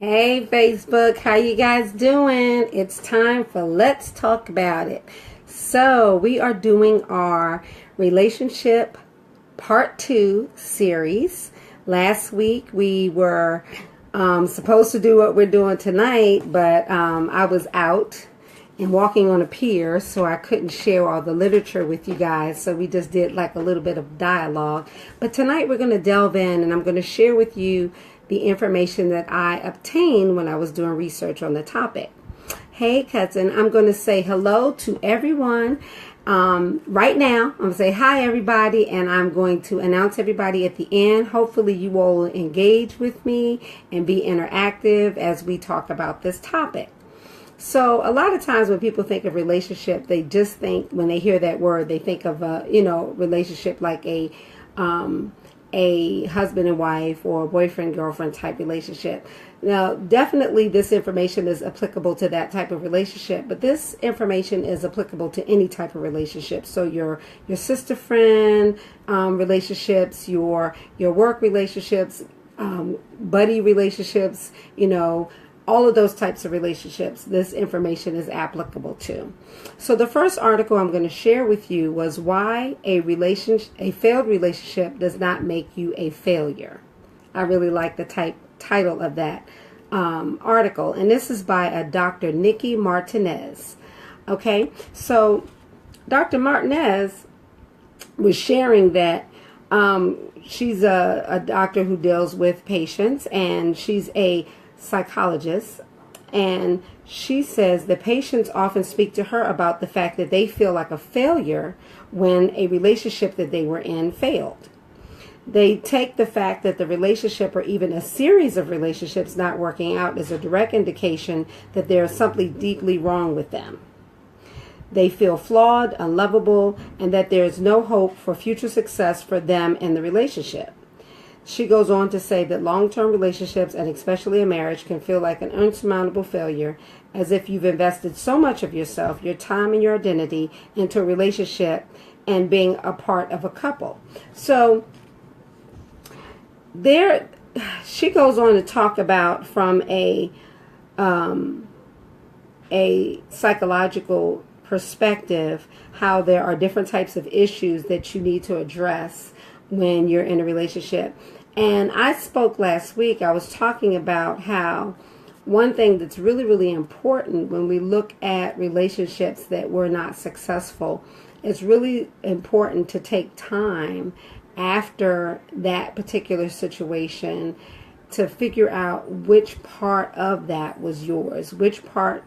Hey Facebook, how you guys doing? It's time for Let's Talk About It. So we are doing our relationship part 2 series. Last week we were supposed to do what we're doing tonight, but I was out and walking on a pier, so I couldn't share all the literature with you guys. So we just did like a little bit of dialogue. But tonight we're going to delve in and I'm going to share with you the information that I obtained when I was doing research on the topic. Hey cousin, I'm going to say hello to everyone right now. I'm going to say hi everybody, and I'm going to announce everybody at the end. Hopefully you all will engage with me and be interactive as we talk about this topic. So a lot of times when people think of relationship, they just think, when they hear that word, they think of a, relationship like a husband and wife or boyfriend girlfriend type relationship. Now, definitely this information is applicable to that type of relationship, but this information is applicable to any type of relationship. So your sister friend relationships, your work relationships, buddy relationships, all of those types of relationships, this information is applicable to. So the first article I'm going to share with you was why a failed relationship does not make you a failure. I really like the title of that article. And this is by a Dr. Nikki Martinez. Okay, so Dr. Martinez was sharing that she's a doctor who deals with patients, and she's a psychologist, and she says the patients often speak to her about the fact that they feel like a failure when a relationship that they were in failed. They take the fact that the relationship or even a series of relationships not working out as a direct indication that there is something deeply wrong with them. They feel flawed, unlovable, and that there is no hope for future success for them in the relationship. She goes on to say that long-term relationships, and especially a marriage, can feel like an unsurmountable failure, as if you've invested so much of yourself, your time and your identity into a relationship and being a part of a couple. So she goes on to talk about, from a psychological perspective, how there are different types of issues that you need to address when you're in a relationship. And I spoke last week, I was talking about how one thing that's really, really important when we look at relationships that were not successful, it's really important to take time after that particular situation to figure out which part of that was yours, which part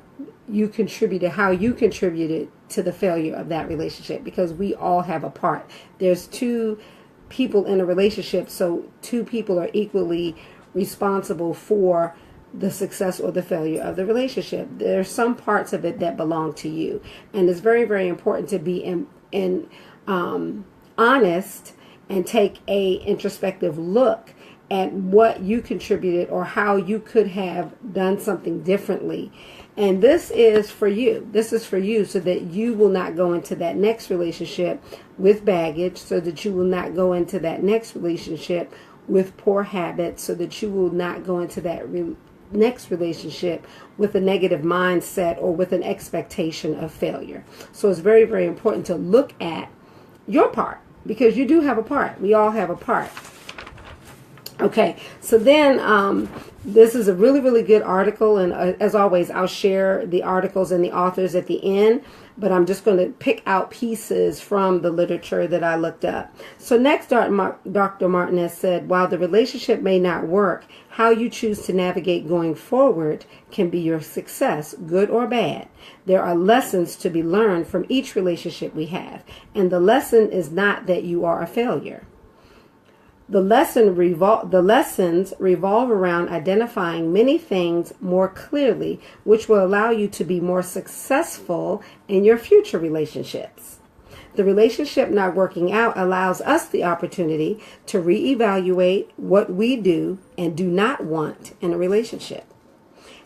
you contributed, how you contributed to the failure of that relationship, because we all have a part. There's two people in a relationship, so two people are equally responsible for the success or the failure of the relationship. There are some parts of it that belong to you, and it's very, very important to be honest and take a introspective look at what you contributed or how you could have done something differently. And this is for you. This is for you, so that you will not go into that next relationship with baggage, so that you will not go into that next relationship with poor habits, so that you will not go into that next relationship with a negative mindset or with an expectation of failure. So it's very, very important to look at your part, because you do have a part. We all have a part. Okay, so then this is a really, really good article, and as always, I'll share the articles and the authors at the end, but I'm just going to pick out pieces from the literature that I looked up. So next, Dr. Martinez said, while the relationship may not work, how you choose to navigate going forward can be your success, good or bad. There are lessons to be learned from each relationship we have, and the lesson is not that you are a failure. The lessons revolve around identifying many things more clearly, which will allow you to be more successful in your future relationships. The relationship not working out allows us the opportunity to reevaluate what we do and do not want in a relationship,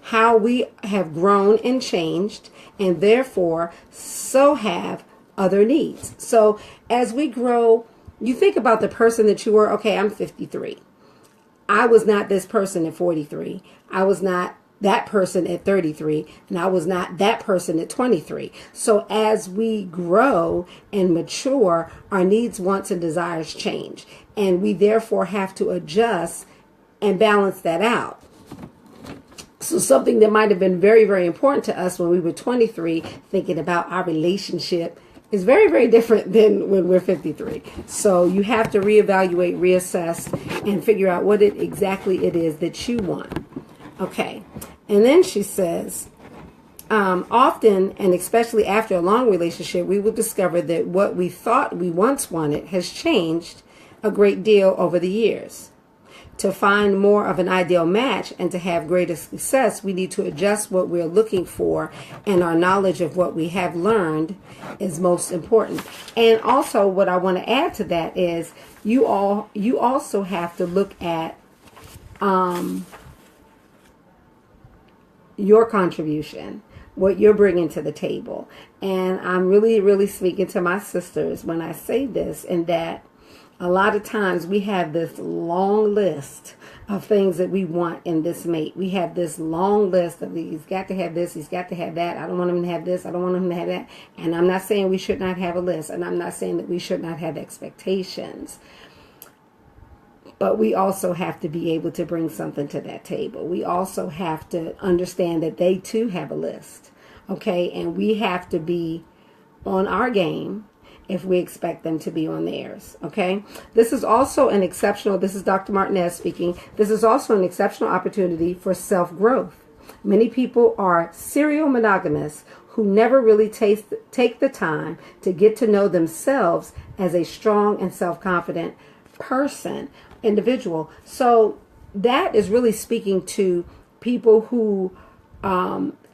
how we have grown and changed, and therefore so have other needs. So as we grow, you think about the person that you were. Okay, I'm 53. I was not this person at 43. I was not that person at 33, and I was not that person at 23. So as we grow and mature, our needs, wants, and desires change. And we therefore have to adjust and balance that out. So something that might have been very, very important to us when we were 23, thinking about our relationship, is very, very different than when we're 53. So you have to reevaluate, reassess, and figure out what exactly it is that you want. Okay. And then she says, often, and especially after a long relationship, we will discover that what we thought we once wanted has changed a great deal over the years. To find more of an ideal match and to have greater success, we need to adjust what we're looking for, and our knowledge of what we have learned is most important. And also what I want to add to that is you also have to look at your contribution, what you're bringing to the table. And I'm really, really speaking to my sisters when I say this, in that a lot of times we have this long list of things that we want in this mate. We have this long list of, he's got to have this, he's got to have that. I don't want him to have this, I don't want him to have that. And I'm not saying we should not have a list, and I'm not saying that we should not have expectations. But we also have to be able to bring something to that table. We also have to understand that they too have a list. Okay? And we have to be on our game if we expect them to be on theirs. Okay? This is also an exceptional, this is Dr. Martinez speaking, this is also an exceptional opportunity for self-growth. Many people are serial monogamists who never really take the time to get to know themselves as a strong and self-confident individual. So that is really speaking to people who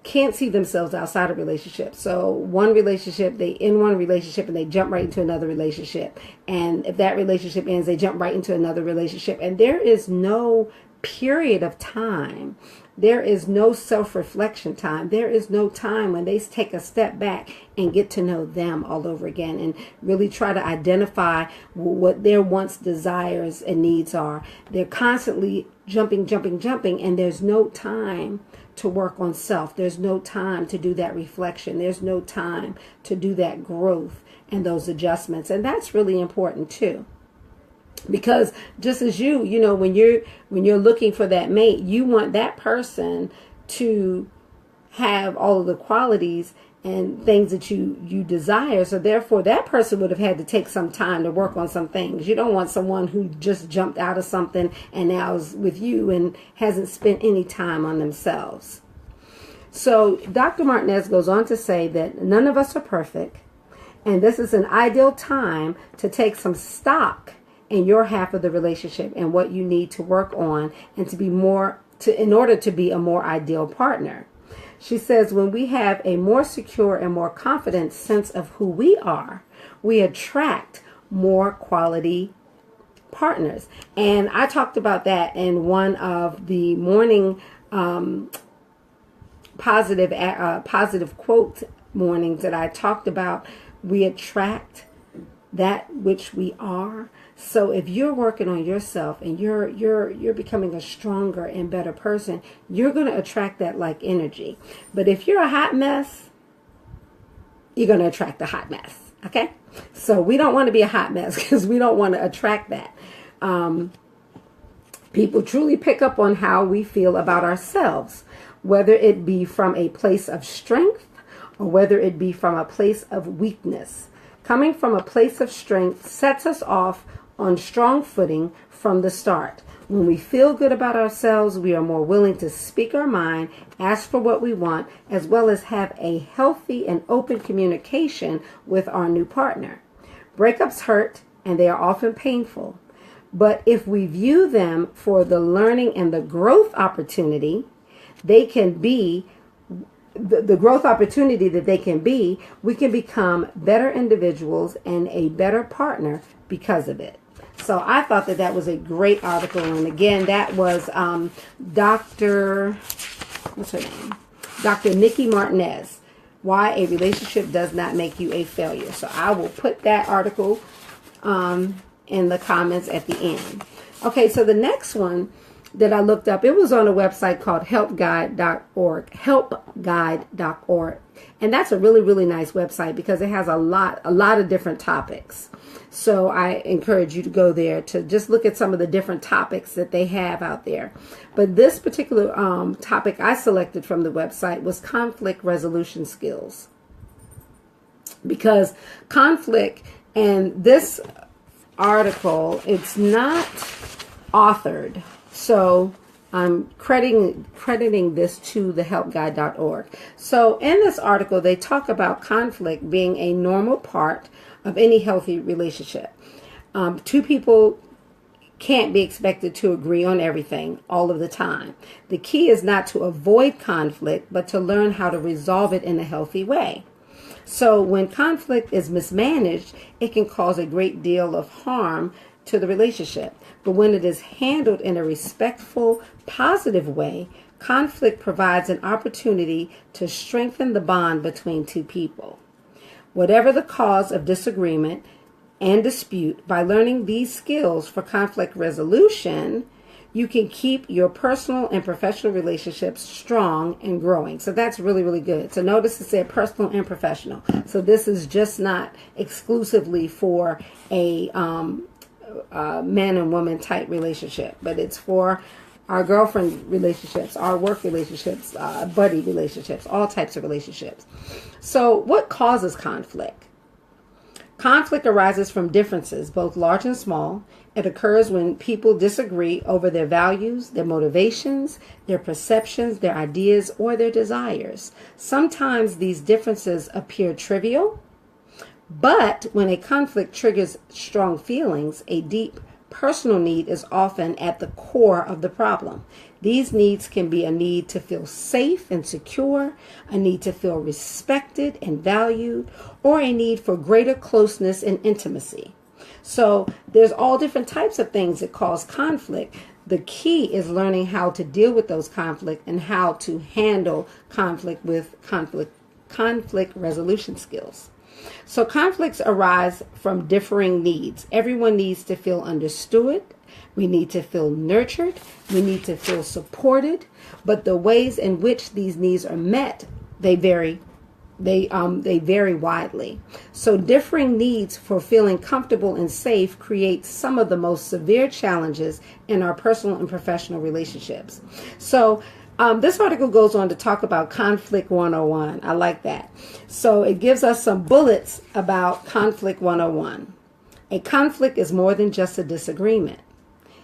can't see themselves outside of relationships. So they in one relationship and they jump right into another relationship. And if that relationship ends, they jump right into another relationship. And there is no period of time. There is no self-reflection time. There is no time when they take a step back and get to know them all over again and really try to identify what their wants, desires, and needs are. They're constantly jumping, and there's no time to work on self. There's no time to do that reflection. There's no time to do that growth and those adjustments. And that's really important too. Because just as you know, when you're looking for that mate, you want that person to have all of the qualities and things that you desire. So therefore, that person would have had to take some time to work on some things. You don't want someone who just jumped out of something and now is with you and hasn't spent any time on themselves. So Dr. Martinez goes on to say that none of us are perfect, and this is an ideal time to take some stock in your half of the relationship and what you need to work on and in order to be a more ideal partner. She says, when we have a more secure and more confident sense of who we are, we attract more quality partners. And I talked about that in one of the morning positive quote mornings that I talked about. We attract that which we are. So if you're working on yourself and you're becoming a stronger and better person, you're going to attract that like energy. But if you're a hot mess, you're going to attract a hot mess. Okay? So we don't want to be a hot mess because we don't want to attract that. People truly pick up on how we feel about ourselves, whether it be from a place of strength or whether it be from a place of weakness. Coming from a place of strength sets us off on strong footing from the start. When we feel good about ourselves, we are more willing to speak our mind, ask for what we want, as well as have a healthy and open communication with our new partner. Breakups hurt, and they are often painful. But if we view them for the learning and the growth opportunity, they can be the growth opportunity that they can be, we can become better individuals and a better partner because of it. So I thought that was a great article. And again, that was what's her name? Dr. Nikki Martinez, Why a Relationship Does Not Make You a Failure. So I will put that article in the comments at the end. Okay, so the next one that I looked up. It was on a website called helpguide.org. And that's a really, really nice website because it has a lot of different topics. So I encourage you to go there to just look at some of the different topics that they have out there. But this particular topic I selected from the website was conflict resolution skills. Because conflict, and this article, it's not authored. So I'm crediting this to the helpguide.org. So in this article, they talk about conflict being a normal part of any healthy relationship. Two people can't be expected to agree on everything all of the time. The key is not to avoid conflict, but to learn how to resolve it in a healthy way. So when conflict is mismanaged, it can cause a great deal of harm to the relationship. But when it is handled in a respectful, positive way, conflict provides an opportunity to strengthen the bond between two people. Whatever the cause of disagreement and dispute, by learning these skills for conflict resolution, you can keep your personal and professional relationships strong and growing. So that's really, really good. So notice it said personal and professional. So this is just not exclusively for a man and woman type relationship, but it's for our girlfriend relationships, our work relationships, buddy relationships, all types of relationships. So what causes conflict? Conflict arises from differences, both large and small. It occurs when people disagree over their values, their motivations, their perceptions, their ideas, or their desires. Sometimes these differences appear trivial, but when a conflict triggers strong feelings, a deep personal need is often at the core of the problem. These needs can be a need to feel safe and secure, a need to feel respected and valued, or a need for greater closeness and intimacy. So there's all different types of things that cause conflict. The key is learning how to deal with those conflicts and how to handle conflict with conflict resolution skills. So conflicts arise from differing needs. Everyone needs to feel understood. We need to feel nurtured. We need to feel supported. But the ways in which these needs are met, they vary. They vary widely. So differing needs for feeling comfortable and safe creates some of the most severe challenges in our personal and professional relationships. So this article goes on to talk about Conflict 101. I like that. So it gives us some bullets about Conflict 101. A conflict is more than just a disagreement.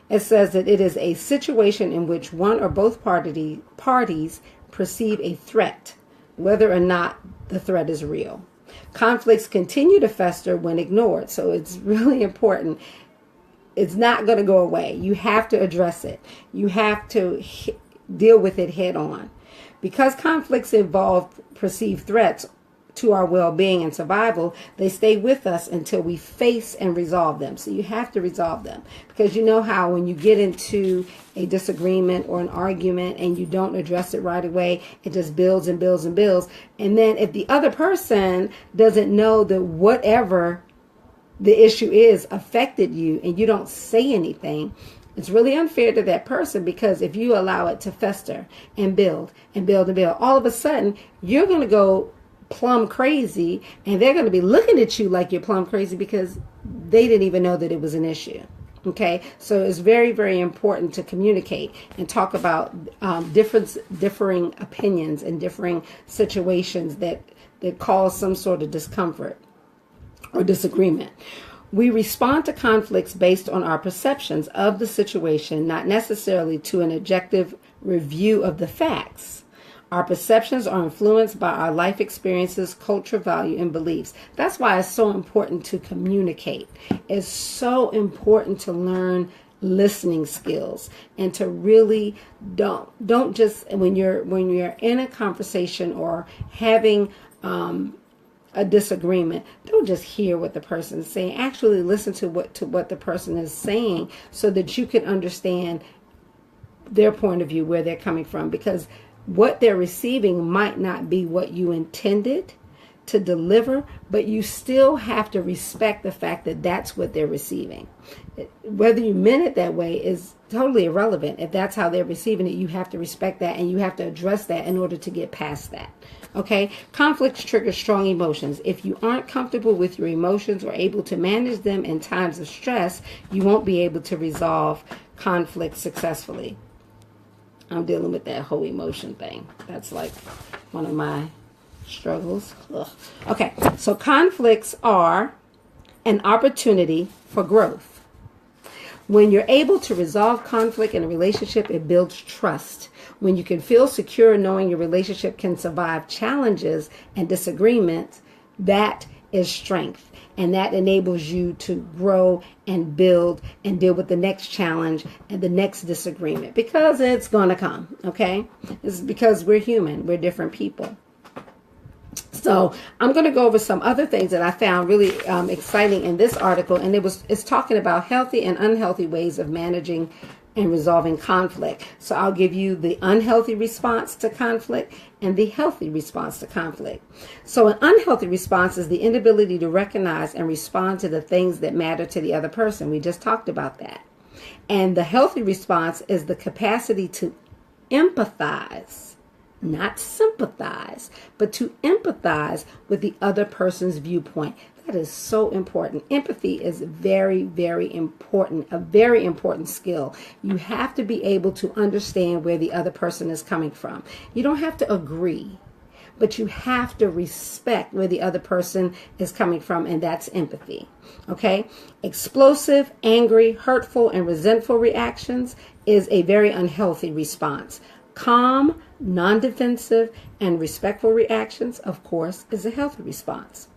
It says that it is a situation in which one or both parties perceive a threat, whether or not the threat is real. Conflicts continue to fester when ignored. So it's really important. It's not going to go away. You have to address it. You have to deal with it head on. Because conflicts involve perceived threats to our well-being and survival, they stay with us until we face and resolve them. So you have to resolve them. Because you know how when you get into a disagreement or an argument and you don't address it right away, it just builds and builds and builds. And then if the other person doesn't know that whatever the issue is affected you and you don't say anything, it's really unfair to that person, because if you allow it to fester and build and build and build, all of a sudden you're going to go plumb crazy, and they're going to be looking at you like you're plumb crazy because they didn't even know that it was an issue. Okay, so it's very, very important to communicate and talk about differing opinions and differing situations that cause some sort of discomfort or disagreement. We respond to conflicts based on our perceptions of the situation, not necessarily to an objective review of the facts. Our perceptions are influenced by our life experiences, culture, value, and beliefs. That's why it's so important to communicate. It's so important to learn listening skills and to really don't just when you're in a conversation or having a disagreement, don't just hear what the person is saying. Actually listen to what the person is saying so that you can understand their point of view, where they're coming from, because what they're receiving might not be what you intended to deliver, but you still have to respect the fact that that's what they're receiving. Whether you meant it that way is totally irrelevant. If that's how they're receiving it, you have to respect that, and you have to address that in order to get past that. Okay? Conflicts trigger strong emotions. If you aren't comfortable with your emotions or able to manage them in times of stress, you won't be able to resolve conflict successfully. I'm dealing with that whole emotion thing. That's like one of my struggles. Ugh. Okay, so conflicts are an opportunity for growth. When you're able to resolve conflict in a relationship, it builds trust. When you can feel secure knowing your relationship can survive challenges and disagreements, that is strength. And that enables you to grow and build and deal with the next challenge and the next disagreement, because it's going to come, okay? It's because we're human. We're different people. So I'm going to go over some other things that I found really exciting in this article, and it's talking about healthy and unhealthy ways of managing and resolving conflict. So I'll give you the unhealthy response to conflict and the healthy response to conflict. So an unhealthy response is the inability to recognize and respond to the things that matter to the other person. We just talked about that. And the healthy response is the capacity to empathize, not sympathize, but to empathize with the other person's viewpoint. That is so important. Empathy is very, very important, a very important skill. You have to be able to understand where the other person is coming from. You don't have to agree, but you have to respect where the other person is coming from, and that's empathy. Okay? Explosive, angry, hurtful, and resentful reactions is a very unhealthy response. Calm, non-defensive, and respectful reactions, of course, is a healthy response.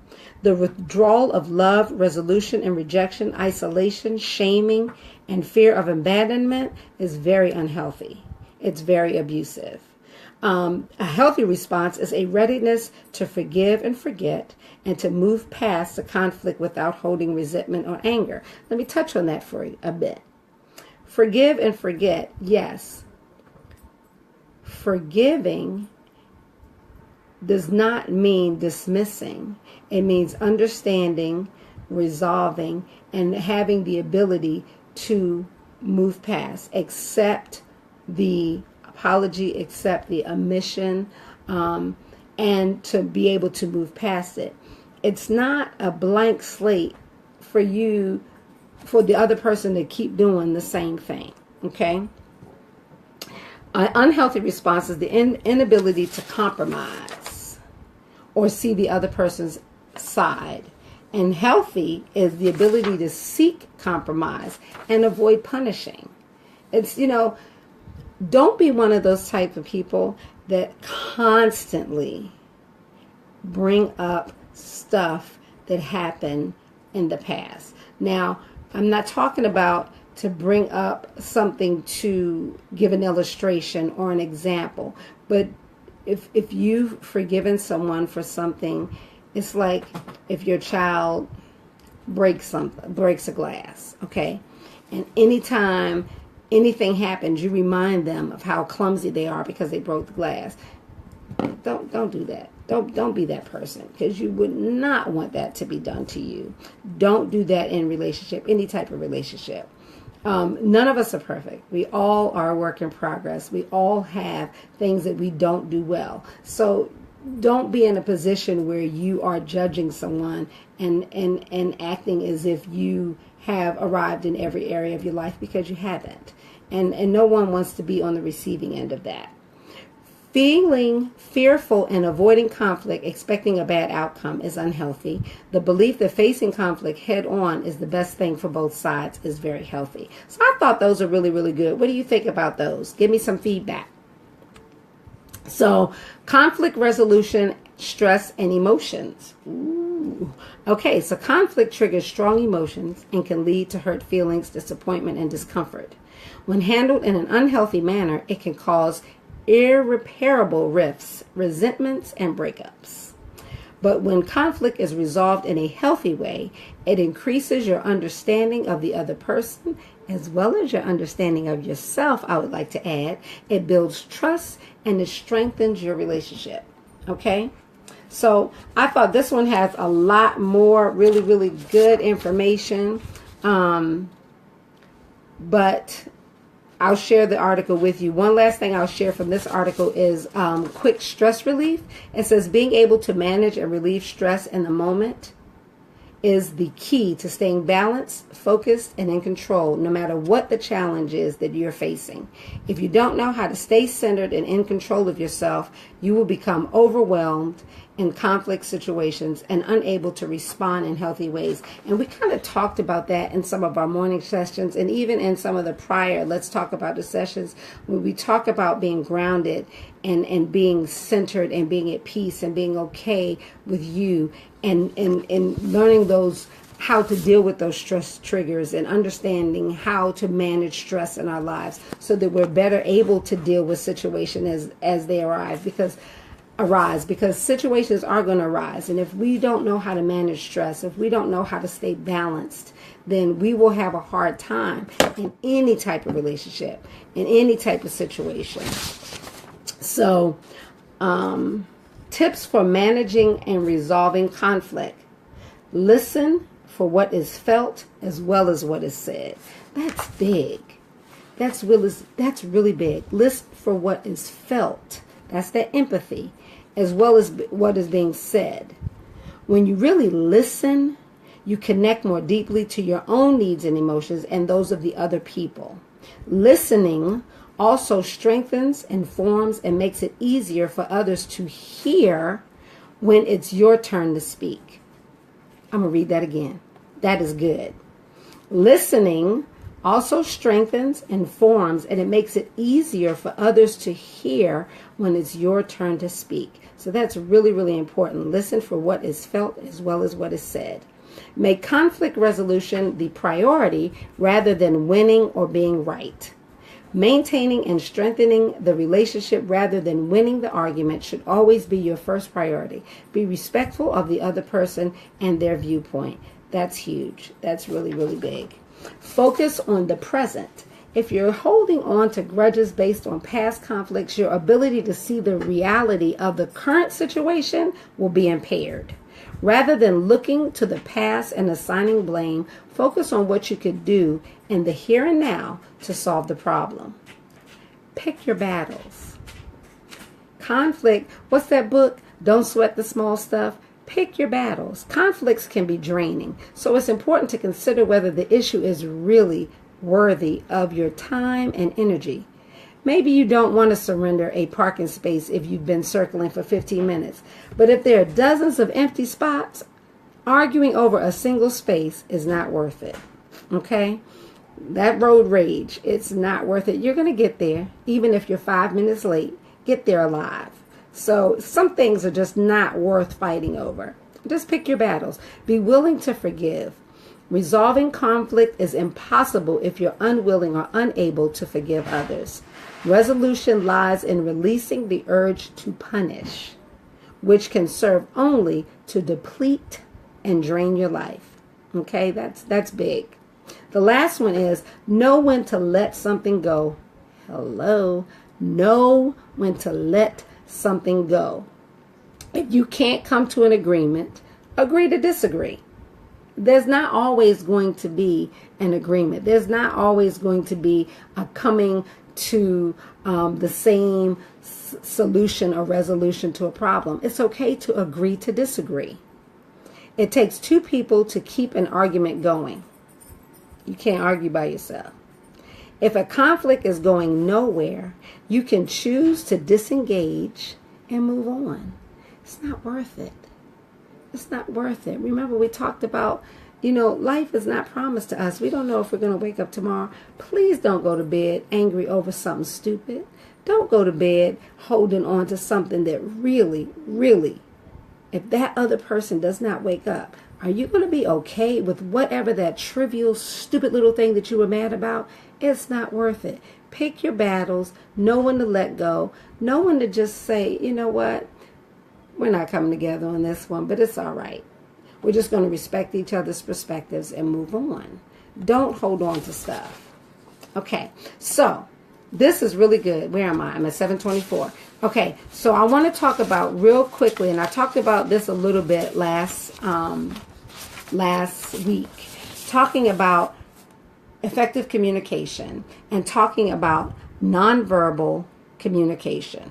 The withdrawal of love, resolution, and rejection, isolation, shaming, and fear of abandonment is very unhealthy. It's very abusive. A healthy response is a readiness to forgive and forget and to move past the conflict without holding resentment or anger. Let me touch on that for a bit. Forgive and forget, yes. Forgiving does not mean dismissing. It means understanding, resolving, and having the ability to move past, accept the apology, accept the omission, and to be able to move past it. It's not a blank slate for the other person to keep doing the same thing, okay? An unhealthy response is the inability to compromise or see the other person's side. And healthy is the ability to seek compromise and avoid punishing. It's, don't be one of those type of people that constantly bring up stuff that happened in the past. Now, I'm not talking about to bring up something to give an illustration or an example, but if you've forgiven someone for something, it's like if your child breaks a glass, okay? And anytime anything happens, you remind them of how clumsy they are because they broke the glass. Don't do that. Don't be that person, because you would not want that to be done to you. Don't do that in relationship, any type of relationship. None of us are perfect. We all are a work in progress. We all have things that we don't do well. So don't be in a position where you are judging someone and acting as if you have arrived in every area of your life, because you haven't. And no one wants to be on the receiving end of that. Feeling fearful and avoiding conflict, expecting a bad outcome, is unhealthy. The belief that facing conflict head on is the best thing for both sides is very healthy. So I thought those are really, really good. What do you think about those? Give me some feedback. So, conflict resolution, stress, and emotions. Ooh. Okay, so conflict triggers strong emotions and can lead to hurt feelings, disappointment, and discomfort. When handled in an unhealthy manner, it can cause irreparable rifts, resentments, and breakups. But when conflict is resolved in a healthy way, it increases your understanding of the other person as well as your understanding of yourself, I would like to add. It builds trust and it strengthens your relationship. Okay? So I thought this one has a lot more really, really good information. But I'll share the article with you. One last thing I'll share from this article is quick stress relief. It says being able to manage and relieve stress in the moment is the key to staying balanced, focused, and in control, no matter what the challenge is that you're facing. If you don't know how to stay centered and in control of yourself, you will become overwhelmed in conflict situations and unable to respond in healthy ways. And we kind of talked about that in some of our morning sessions, and even in some of the prior Let's Talk About the sessions, when we talk about being grounded and being centered and being at peace and being okay with you, and learning those, how to deal with those stress triggers, and understanding how to manage stress in our lives so that we're better able to deal with situations as they arise, because situations are going to arise. And if we don't know how to manage stress, if we don't know how to stay balanced, then we will have a hard time in any type of relationship, in any type of situation. So, tips for managing and resolving conflict. Listen for what is felt as well as what is said. That's big. That's really big. Listen for what is felt. That's that empathy, as well as what is being said. When you really listen, you connect more deeply to your own needs and emotions and those of the other people. Listening also strengthens, informs, and makes it easier for others to hear when it's your turn to speak. I'm going to read that again. That is good. Listening also strengthens, informs, and it makes it easier for others to hear when it's your turn to speak. So that's really, really important. Listen for what is felt as well as what is said. Make conflict resolution the priority rather than winning or being right. Maintaining and strengthening the relationship rather than winning the argument should always be your first priority. Be respectful of the other person and their viewpoint. That's huge. That's really, really big. Focus on the present. If you're holding on to grudges based on past conflicts, your ability to see the reality of the current situation will be impaired. Rather than looking to the past and assigning blame, focus on what you could do in the here and now to solve the problem. Pick your battles. Conflict, what's that book? Don't Sweat the Small Stuff. Pick your battles. Conflicts can be draining, so it's important to consider whether the issue is really worthy of your time and energy. Maybe you don't want to surrender a parking space if you've been circling for 15 minutes. But if there are dozens of empty spots, arguing over a single space is not worth it. Okay? That road rage, it's not worth it. You're going to get there, even if you're 5 minutes late. Get there alive. So some things are just not worth fighting over. Just pick your battles. Be willing to forgive. Resolving conflict is impossible if you're unwilling or unable to forgive others. Resolution lies in releasing the urge to punish, which can serve only to deplete and drain your life. Okay, that's big. The last one is know when to let something go. Hello. Know when to let something go. If you can't come to an agreement, agree to disagree. There's not always going to be an agreement. There's not always going to be a coming to the same solution or resolution to a problem. It's okay to agree to disagree. It takes two people to keep an argument going. You can't argue by yourself. If a conflict is going nowhere, you can choose to disengage and move on. It's not worth it. It's not worth it. Remember, we talked about, life is not promised to us. We don't know if we're going to wake up tomorrow. Please don't go to bed angry over something stupid. Don't go to bed holding on to something that really, really, if that other person does not wake up, are you going to be okay with whatever that trivial, stupid little thing that you were mad about? It's not worth it. Pick your battles. Know when to let go. Know when to just say, you know what? We're not coming together on this one, but it's all right. We're just going to respect each other's perspectives and move on. Don't hold on to stuff. Okay, so this is really good. Where am I? I'm at 7:24. Okay, so I want to talk about real quickly, and I talked about this a little bit last week, talking about effective communication and talking about nonverbal communication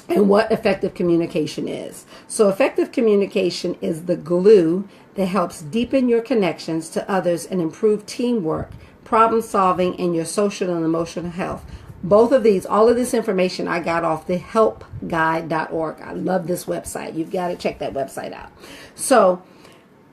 and what effective communication is. So effective communication is the glue that helps deepen your connections to others and improve teamwork, problem solving, and your social and emotional health. Both of these, all of this information I got off the helpguide.org. I love this website. You've got to check that website out. So,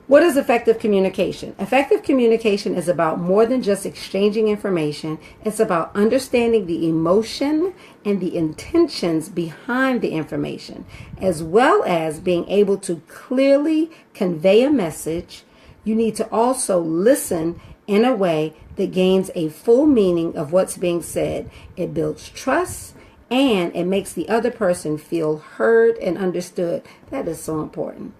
what is effective communication? Effective communication is about more than just exchanging information. It's about understanding the emotion and the intentions behind the information, as well as being able to clearly convey a message. You need to also listen in a way that gains a full meaning of what's being said. It builds trust and it makes the other person feel heard and understood. That is so important.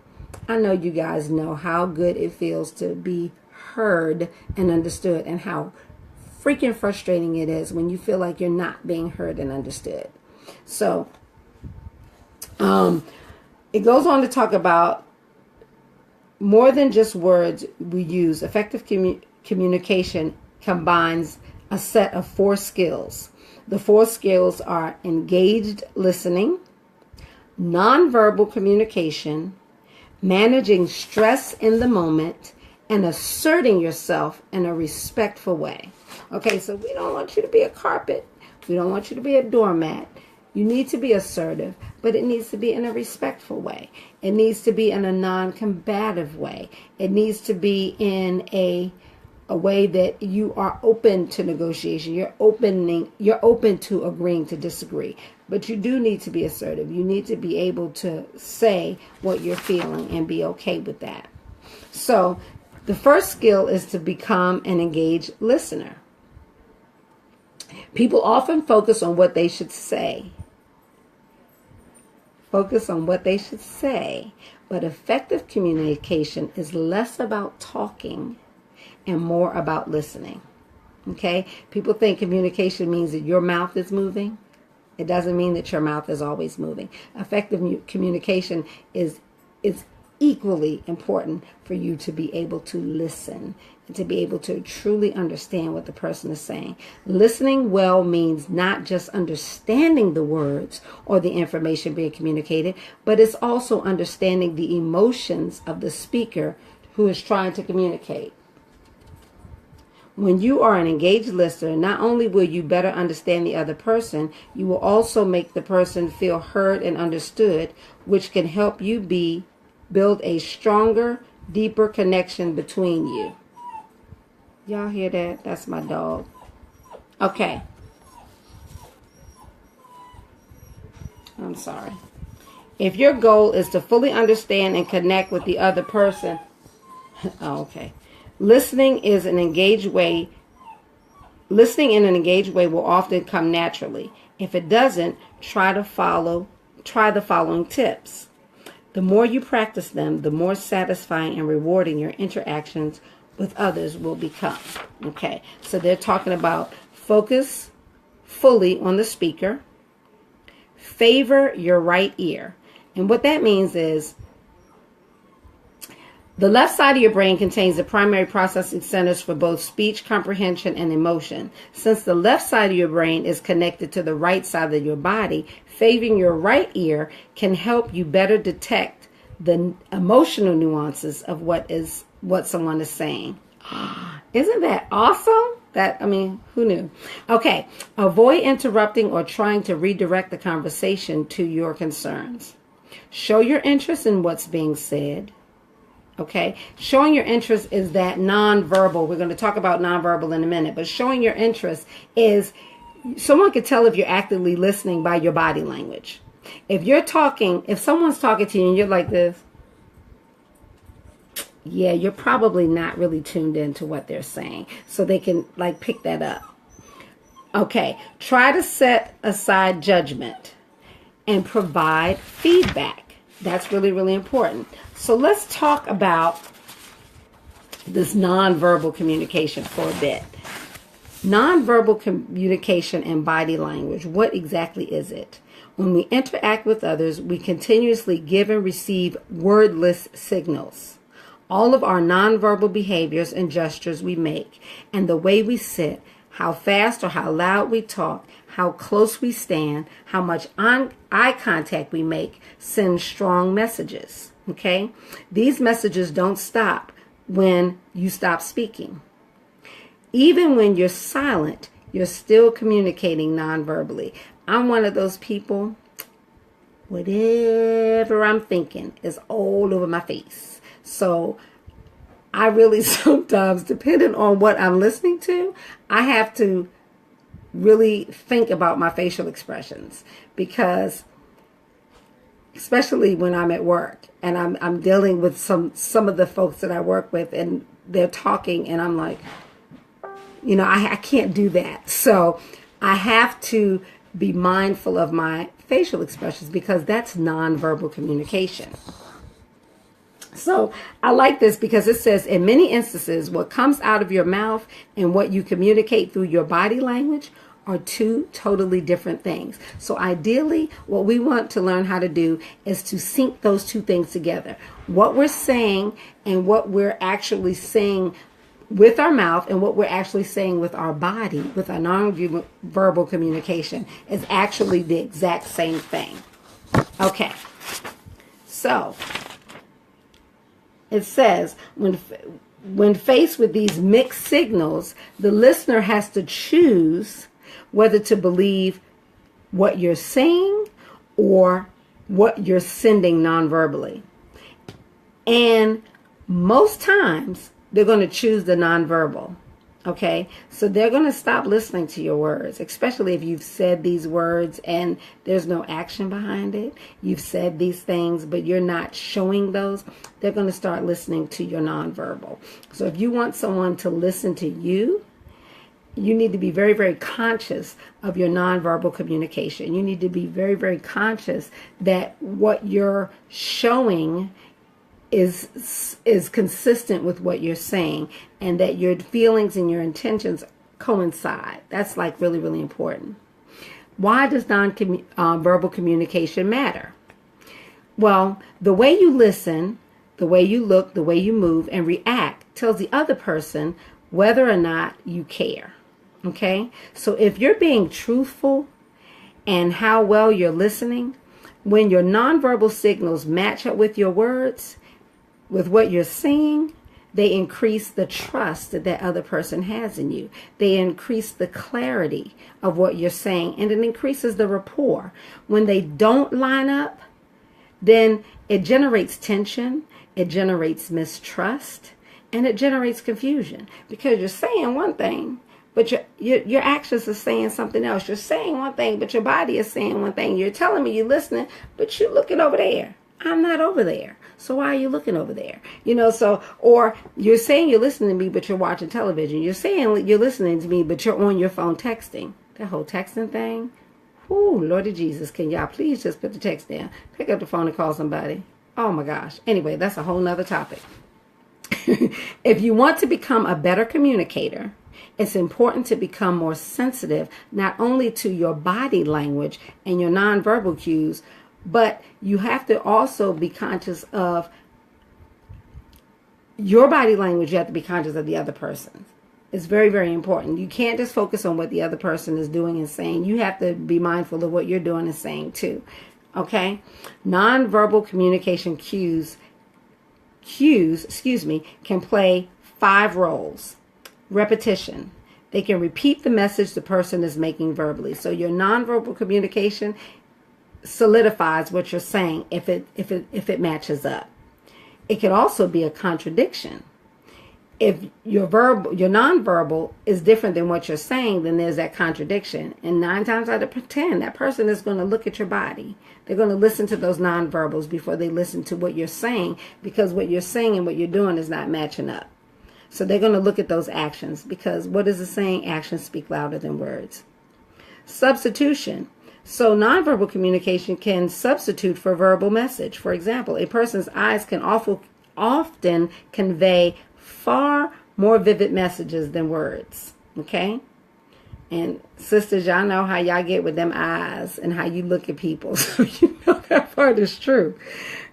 I know you guys know how good it feels to be heard and understood, and how freaking frustrating it is when you feel like you're not being heard and understood. So, it goes on to talk about more than just words we use. Effective communication combines a set of 4 skills. The 4 skills are engaged listening, nonverbal communication, managing stress in the moment, and asserting yourself in a respectful way. Okay, so we don't want you to be a carpet. We don't want you to be a doormat. You need to be assertive, but it needs to be in a respectful way. It needs to be in a non-combative way. It needs to be in a way that you are open to negotiation. You're open to agreeing to disagree. But you do need to be assertive. You need to be able to say what you're feeling and be okay with that. So the first skill is to become an engaged listener. People often focus on what they should say. But effective communication is less about talking and more about listening. Okay? People think communication means that your mouth is moving. It doesn't mean that your mouth is always moving. Effective communication is equally important for you to be able to listen and to be able to truly understand what the person is saying. Listening well means not just understanding the words or the information being communicated, but it's also understanding the emotions of the speaker who is trying to communicate. When you are an engaged listener, not only will you better understand the other person, you will also make the person feel heard and understood, which can help you build a stronger, deeper connection between you. Y'all hear that? That's my dog. Okay. I'm sorry. If your goal is to fully understand and connect with the other person, okay. Listening in an engaged way will often come naturally. If it doesn't, try the following tips. The more you practice them, the more satisfying and rewarding your interactions with others will become. Okay, so they're talking about focus fully on the speaker, favor your right ear. And what that means is the left side of your brain contains the primary processing centers for both speech, comprehension, and emotion. Since the left side of your brain is connected to the right side of your body, favoring your right ear can help you better detect the emotional nuances of what someone is saying. Isn't that awesome? Who knew? Okay, avoid interrupting or trying to redirect the conversation to your concerns. Show your interest in what's being said. Okay, showing your interest is that nonverbal. We're going to talk about nonverbal in a minute, but showing your interest is someone could tell if you're actively listening by your body language. If someone's talking to you and you're like this, yeah, you're probably not really tuned into what they're saying. So they can pick that up. Okay, try to set aside judgment and provide feedback. That's really, really important. So let's talk about this nonverbal communication for a bit. Nonverbal communication and body language. What exactly is it? When we interact with others, we continuously give and receive wordless signals. All of our nonverbal behaviors and gestures we make, and the way we sit, how fast or how loud we talk, how close we stand, how much eye contact we make, send strong messages. Okay? These messages don't stop when you stop speaking. Even when you're silent, you're still communicating nonverbally. I'm one of those people, whatever I'm thinking is all over my face. So I really sometimes, depending on what I'm listening to, I have to really think about my facial expressions, because especially when I'm at work and I'm dealing with some of the folks that I work with, and they're talking and I'm like, I can't do that. So I have to be mindful of my facial expressions, because that's nonverbal communication. So I like this because it says, in many instances, what comes out of your mouth and what you communicate through your body language are two totally different things. So ideally, what we want to learn how to do is to sync those two things together. What we're saying and what we're actually saying with our mouth and what we're actually saying with our body, with our nonverbal communication, is actually the exact same thing. Okay. So it says, when faced with these mixed signals, the listener has to choose whether to believe what you're saying or what you're sending nonverbally. And most times, they're going to choose the nonverbal. Okay? So they're going to stop listening to your words, especially if you've said these words and there's no action behind it. You've said these things, but you're not showing those. They're going to start listening to your nonverbal. So if you want someone to listen to you, you need to be very, very conscious of your nonverbal communication. You need to be very, very conscious that what you're showing is consistent with what you're saying, and that your feelings and your intentions coincide. That's like really, really important. Why does non-verbal communication matter? Well, the way you listen, the way you look, the way you move and react tells the other person whether or not you care. Okay? So if you're being truthful and how well you're listening, when your nonverbal signals match up with your words, with what you're saying, they increase the trust that that other person has in you. They increase the clarity of what you're saying, and it increases the rapport. When they don't line up, then it generates tension, it generates mistrust, and it generates confusion, because you're saying one thing, but your actions are saying something else. You're saying one thing, but your body is saying one thing. You're telling me you're listening, but you're looking over there. I'm not over there. So why are you looking over there? Or you're saying you're listening to me, but you're watching television. You're saying you're listening to me, but you're on your phone texting. That whole texting thing. Ooh, Lordy Jesus, can y'all please just put the text down? Pick up the phone and call somebody. Oh my gosh. Anyway, that's a whole nother topic. If you want to become a better communicator, it's important to become more sensitive, not only to your body language and your nonverbal cues, but you have to also be conscious of your body language. You have to be conscious of the other person. It's very, very important. You can't just focus on what the other person is doing and saying. You have to be mindful of what you're doing and saying too. Okay? Nonverbal communication cues, can play 5 roles. Repetition. They can repeat the message the person is making verbally. So your nonverbal communication solidifies what you're saying if it matches up. It could also be a contradiction. If your nonverbal is different than what you're saying, then there's that contradiction. And 9 times out of 10, that person is going to look at your body. They're going to listen to those nonverbals before they listen to what you're saying, because what you're saying and what you're doing is not matching up. So they're going to look at those actions, because what is the saying? Actions speak louder than words. Substitution. So nonverbal communication can substitute for verbal message. For example, a person's eyes can often convey far more vivid messages than words. Okay? And sisters, y'all know how y'all get with them eyes and how you look at people. So you know that part is true.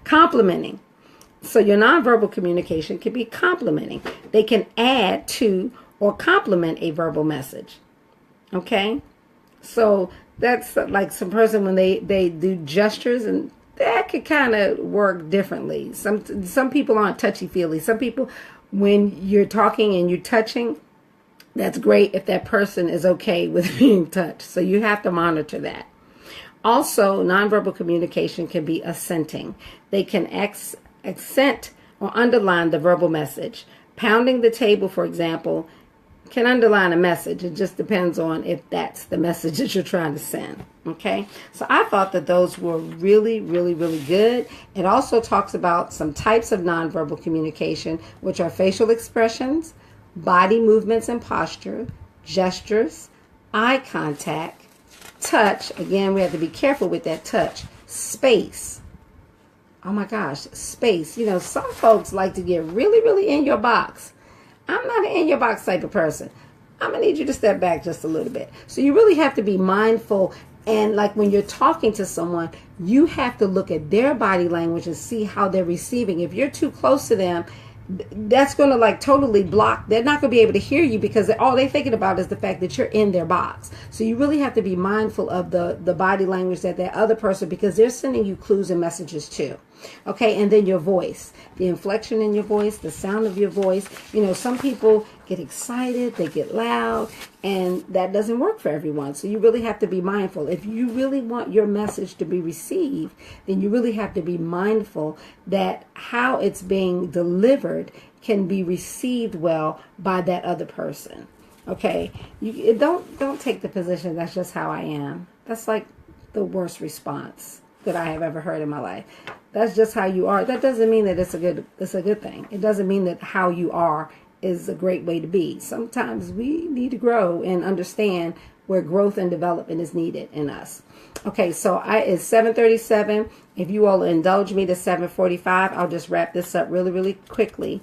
Complimenting. So your nonverbal communication can be complimenting. They can add to or complement a verbal message. Okay? So that's like some person when they do gestures, and that could kind of work differently. Some people aren't touchy-feely. Some people, when you're talking and you're touching, that's great if that person is okay with being touched. So you have to monitor that. Also, nonverbal communication can be assenting. They can accent or underline the verbal message. Pounding the table, for example, can underline a message. It just depends on if that's the message that you're trying to send. Okay? So I thought that those were really, really, really good. It also talks about some types of nonverbal communication, which are facial expressions, body movements and posture, gestures, eye contact, touch. Again, we have to be careful with that touch. Space. Oh my gosh, space. You know, some folks like to get really, really in your box. I'm not an in your box type of person. I'm going to need you to step back just a little bit. So you really have to be mindful. And like when you're talking to someone, you have to look at their body language and see how they're receiving. If you're too close to them, that's going to like totally block. They're not going to be able to hear you because all they're thinking about is the fact that you're in their box. So you really have to be mindful of the body language that other person, because they're sending you clues and messages too. Okay, and then your voice, the inflection in your voice, the sound of your voice. You know, some people get excited, they get loud, and that doesn't work for everyone. So you really have to be mindful. If you really want your message to be received, then you really have to be mindful that how it's being delivered can be received well by that other person. Okay, don't take the position that's just how I am. That's like the worst response that I have ever heard in my life. That's just how you are. That doesn't mean that it's a good thing. It doesn't mean that how you are is a great way to be. Sometimes we need to grow and understand where growth and development is needed in us. Okay, so it's 7:37. If you all indulge me to 7:45, I'll just wrap this up really, really quickly.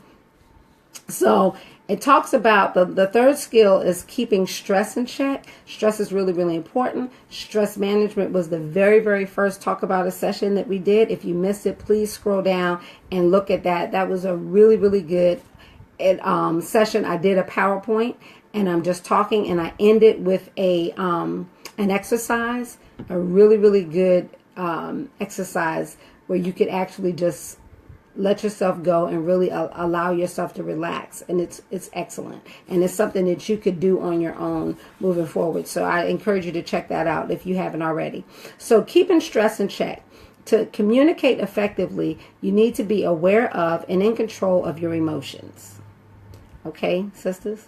So it talks about the third skill is keeping stress in check. Stress is really, really important. Stress management was the very, very first talk about a session that we did. If you missed it, please scroll down and look at that. That was a really, really good session. I did a PowerPoint and I'm just talking, and I ended with an exercise, a really, really good exercise where you could actually just let yourself go and really allow yourself to relax. And it's excellent. And it's something that you could do on your own moving forward. So I encourage you to check that out if you haven't already. So keeping stress in check. To communicate effectively, you need to be aware of and in control of your emotions. Okay, sisters?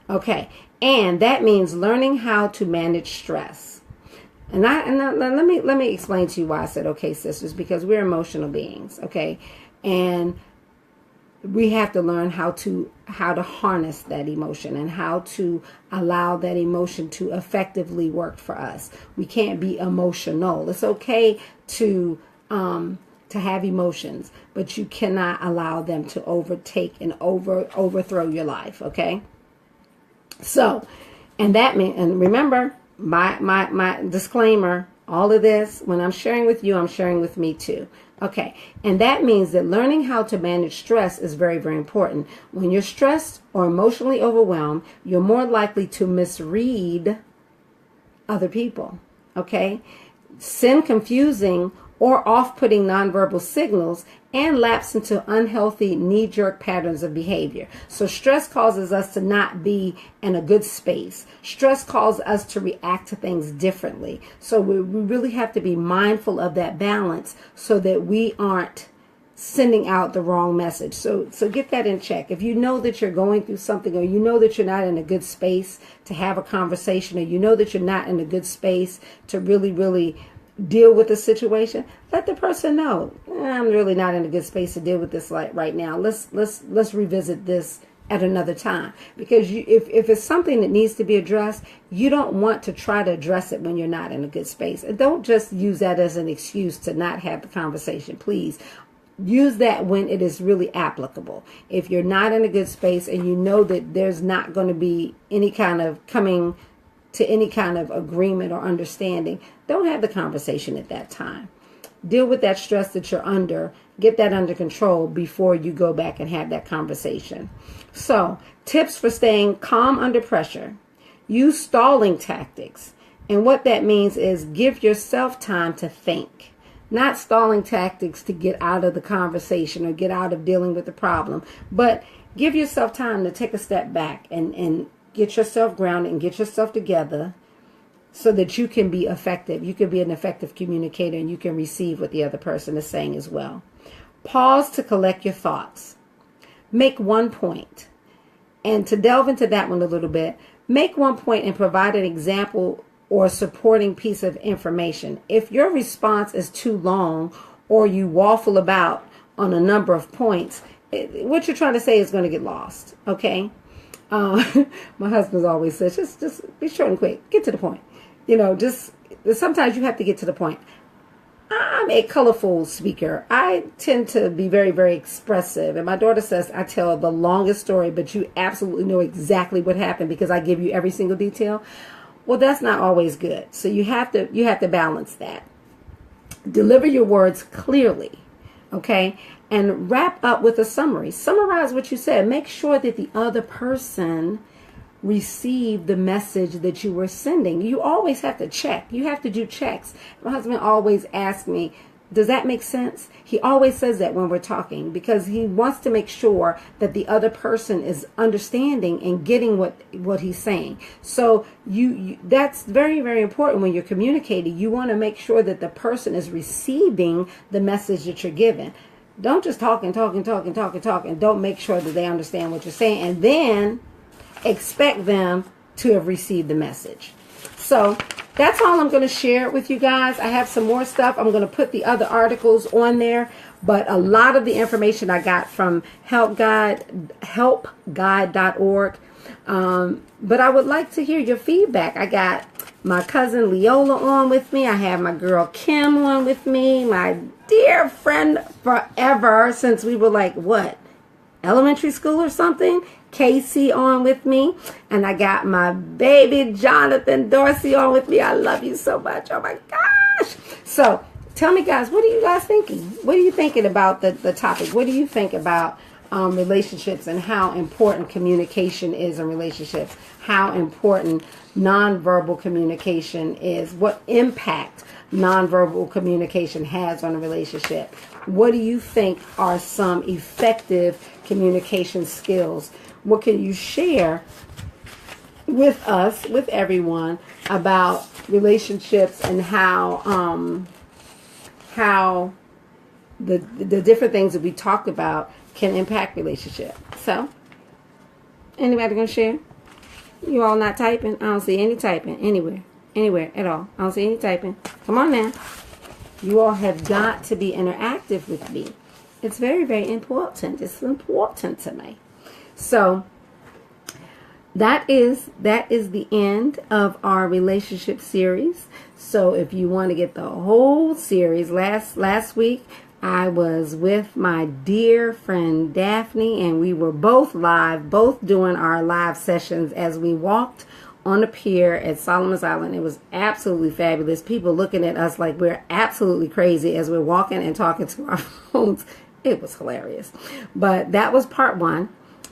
Okay. And that means learning how to manage stress. And let me explain to you why I said okay, sisters, because we're emotional beings, okay? And we have to learn how to harness that emotion and how to allow that emotion to effectively work for us. We can't be emotional. It's okay to have emotions, but you cannot allow them to overtake and overthrow your life, okay? So, and remember, my disclaimer, all of this, when I'm sharing with you, I'm sharing with me too. Okay. And that means that learning how to manage stress is very, very important. When you're stressed or emotionally overwhelmed, you're more likely to misread other people. Okay. Send confusing or off-putting nonverbal signals and lapse into unhealthy knee-jerk patterns of behavior. So stress causes us to not be in a good space. Stress causes us to react to things differently. So we really have to be mindful of that balance so that we aren't sending out the wrong message. So get that in check. If you know that you're going through something, or you know that you're not in a good space to have a conversation, or you know that you're not in a good space to really, really deal with the situation, let the person know, I'm really not in a good space to deal with this right now. Let's revisit this at another time. Because if it's something that needs to be addressed, you don't want to try to address it when you're not in a good space. And don't just use that as an excuse to not have the conversation. Please use that when it is really applicable. If you're not in a good space and you know that there's not going to be any kind of coming to any kind of agreement or understanding, don't have the conversation at that time. Deal with that stress that you're under. Get that under control before you go back and have that conversation. So, tips for staying calm under pressure. Use stalling tactics. And what that means is give yourself time to think. Not stalling tactics to get out of the conversation or get out of dealing with the problem. But give yourself time to take a step back and get yourself grounded and get yourself together so that you can be effective. You can be an effective communicator and you can receive what the other person is saying as well. Pause to collect your thoughts. Make one point. And to delve into that one a little bit, make one point and provide an example or supporting piece of information. If your response is too long or you waffle about on a number of points, what you're trying to say is going to get lost. Okay? My husband always says, just be short and quick. Get to the point. Sometimes you have to get to the point. I'm a colorful speaker. I tend to be very, very expressive. And my daughter says I tell the longest story, but you absolutely know exactly what happened because I give you every single detail. Well, that's not always good. So you have to balance that. Deliver your words clearly, okay? And wrap up with a summary. Summarize what you said. Make sure that the other person received the message that you were sending. You always have to check. You have to do checks. My husband always asks me, does that make sense? He always says that when we're talking because he wants to make sure that the other person is understanding and getting what he's saying. So that's very, very important when you're communicating. You want to make sure that the person is receiving the message that you're giving. Don't just talk and don't make sure that they understand what you're saying and then expect them to have received the message. So that's all I'm going to share with you guys. I have some more stuff. I'm going to put the other articles on there, but a lot of the information I got from helpguide.org. But I would like to hear your feedback. I got my cousin Leola on with me. I have my girl Kim on with me. My dear friend forever since we were like, elementary school or something? Casey on with me, and I got my baby Jonathan Dorsey on with me. I love you so much. Oh my gosh. So tell me, guys, what are you guys thinking? What are you thinking about the topic? What do you think about relationships and how important communication is in relationships? How important nonverbal communication is? What impact nonverbal communication has on a relationship? What do you think are some effective communication skills? What can you share with us, with everyone, about relationships and how the different things that we talked about can impact relationship? So, anybody gonna share? You all not typing? I don't see any typing anywhere at all. I don't see any typing. Come on now. You all have got to be interactive with me. It's very, very important. It's important to me. So that is the end of our relationship series. So if you want to get the whole series, last week I was with my dear friend Daphne, and we were both live, both doing our live sessions as we walked on the pier at Solomon's Island. It was absolutely fabulous. People looking at us like we're absolutely crazy as we're walking and talking to our phones. It was hilarious. But that was part 1.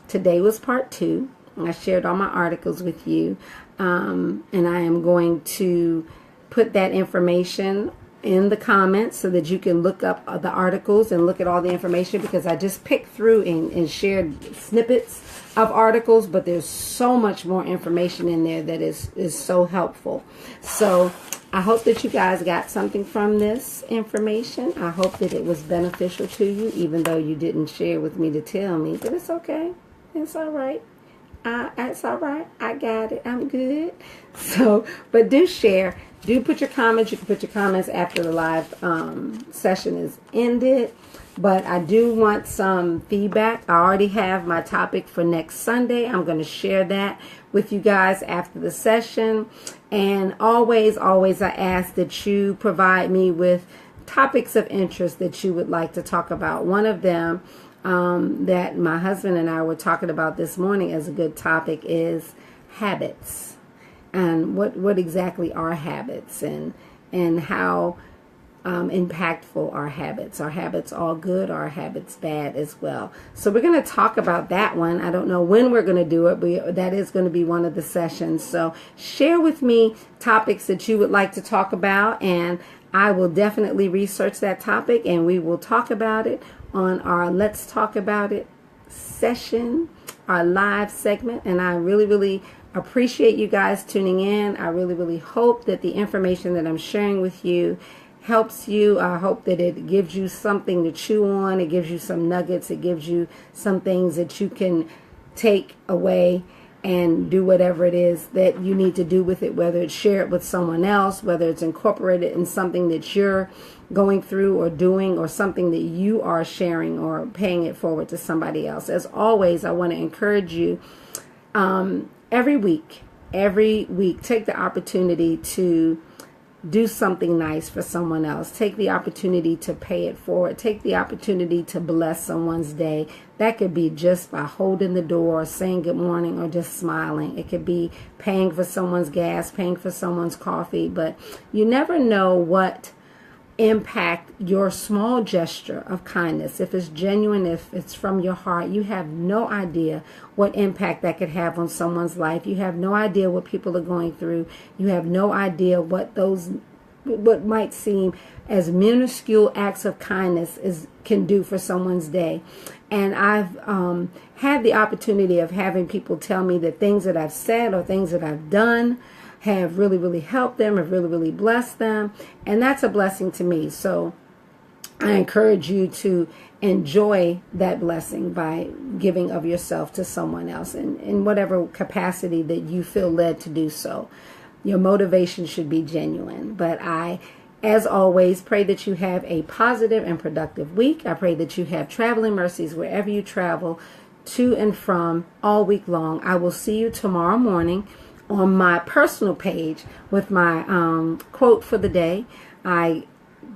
Today was part 2. I shared all my articles with you. And I am going to put that information in the comments so that you can look up the articles and look at all the information, because I just picked through and shared snippets of articles, but there's so much more information in there that is so helpful. So I hope that you guys got something from this information. I hope that it was beneficial to you, even though you didn't share with me to tell me, but it's okay. It's all right. It's all right. I got it. I'm good. So, but do share. Do put your comments. You can put your comments after the live session is ended. But I do want some feedback. I already have my topic for next Sunday. I'm going to share that with you guys after the session. And always I ask that you provide me with topics of interest that you would like to talk about. One of them that my husband and I were talking about this morning as a good topic is habits. what exactly are habits, and how impactful are habits. Are habits all good, or are habits bad as well? So we're going to talk about that one. I don't know when we're going to do it, but that is going to be one of the sessions. So share with me topics that you would like to talk about, and I will definitely research that topic, and we will talk about it on our Let's Talk About It session, our live segment. And I really, really appreciate you guys tuning in. I really, really hope that the information that I'm sharing with you helps you. I hope that it gives you something to chew on. It gives you some nuggets. It gives you some things that you can take away and do whatever it is that you need to do with it, whether it's share it with someone else, whether it's incorporated in something that you're going through or doing, or something that you are sharing or paying it forward to somebody else. As always, I want to encourage you every week, take the opportunity to do something nice for someone else. Take the opportunity to pay it forward. Take the opportunity to bless someone's day. That could be just by holding the door, saying good morning, or just smiling. It could be paying for someone's gas, paying for someone's coffee. But you never know what impact your small gesture of kindness, if it's genuine, if it's from your heart, you have no idea what impact that could have on someone's life. You have no idea what people are going through. You have no idea what might seem as minuscule acts of kindness can do for someone's day. And I've had the opportunity of having people tell me that things that I've said or things that I've done have really, really helped them, have really, really blessed them. And that's a blessing to me. So I encourage you to enjoy that blessing by giving of yourself to someone else in whatever capacity that you feel led to do so. Your motivation should be genuine. But I, as always, pray that you have a positive and productive week. I pray that you have traveling mercies wherever you travel to and from all week long. I will see you tomorrow morning on my personal page with my quote for the day. I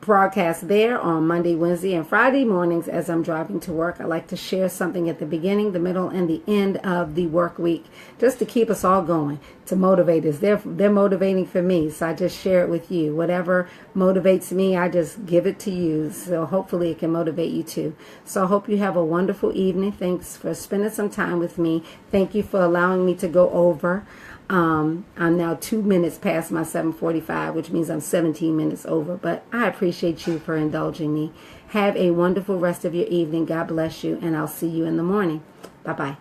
broadcast there on Monday, Wednesday, and Friday mornings as I'm driving to work. I like to share something at the beginning, the middle, and the end of the work week, just to keep us all going, to motivate us. They're motivating for me, so I just share it with you. Whatever motivates me, I just give it to you. So hopefully it can motivate you too. So I hope you have a wonderful evening. Thanks for spending some time with me. Thank you for allowing me to go over. I'm now 2 minutes past my 7:45, which means I'm 17 minutes over, but I appreciate you for indulging me. Have a wonderful rest of your evening. God bless you, and I'll see you in the morning. Bye-bye.